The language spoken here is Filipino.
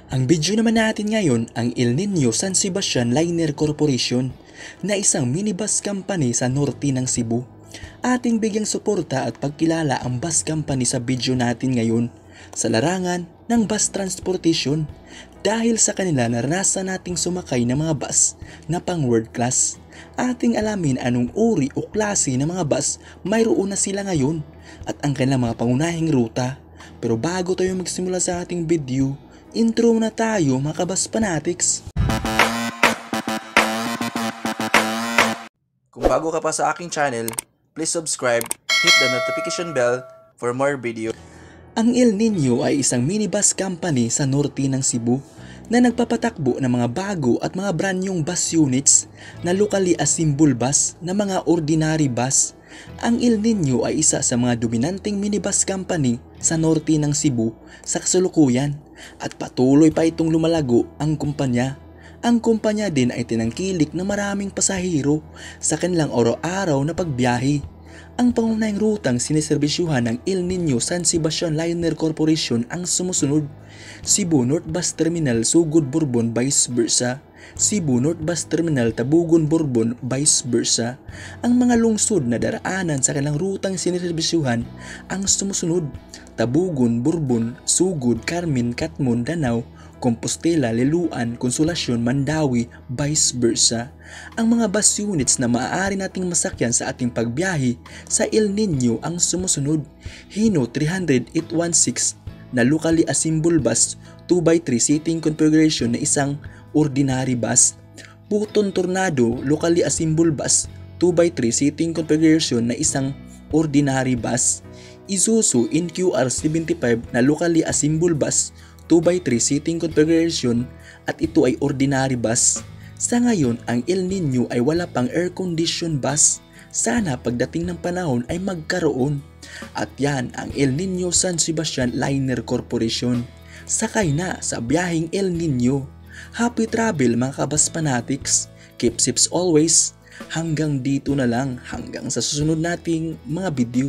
Ang video naman natin ngayon ang El Nino San Sebastian Liner Corporation na isang minibus company sa norte ng Cebu. Ating bigyang suporta at pagkilala ang bus company sa video natin ngayon sa larangan ng bus transportation dahil sa kanila naranasan nating sumakay ng mga bus na pang world class. Ating alamin anong uri o klase ng mga bus mayroon na sila ngayon at ang kanilang mga pangunahing ruta. Pero bago tayo magsimula sa ating video, intro na tayo mga kabus fanatics. Kung bago ka pa sa aking channel, please subscribe, hit the notification bell for more video. Ang El Nino ay isang minibus company sa norte ng Cebu na nagpapatakbo ng mga bago at mga brand nyong bus units na locally assembled bus na mga ordinary bus. Ang El Nino ay isa sa mga dominanteng minibus company sa norte ng Cebu sa kasalukuyan at patuloy pa itong lumalago ang kumpanya. Ang kumpanya din ay tinangkilik na maraming pasahero sa kanilang araw-araw na pagbiyahe. Ang pangunahing rutang siniserbisyuhan ng El Nino San Sebastian Liner Corporation ang sumusunod: Cebu North Bus Terminal Sugod Bourbon vice versa, Cebu North Bus Terminal Tabugon Bourbon vice versa. Ang mga lungsod na daraanan sa kanilang rutang siniserbisyuhan ang sumusunod: Tabugon, Bourbon, Sugod, Carmen, Catmon, Danao, Compostela, Liloan, Consolacion, Mandawi, vice versa. Ang mga bus units na maaari nating masakyan sa ating pagbiyahe sa El Nino ang sumusunod: Hino 30816 na locally assembled bus 2x3 seating configuration na isang ordinary bus, Puton Tornado locally assembled bus 2x3 seating configuration na isang ordinary bus, Isuzu NQR75 na locally assembled bus 2x3 seating configuration at ito ay ordinary bus. Sa ngayon, ang El Nino ay wala pang air-conditioned bus. Sana pagdating ng panahon ay magkaroon. At yan ang El Nino San Sebastian Liner Corporation. Sakay na sa biyaheng El Nino. Happy travel mga kabus fanatics. Keep safe always. Hanggang dito na lang. Hanggang sa susunod nating mga video.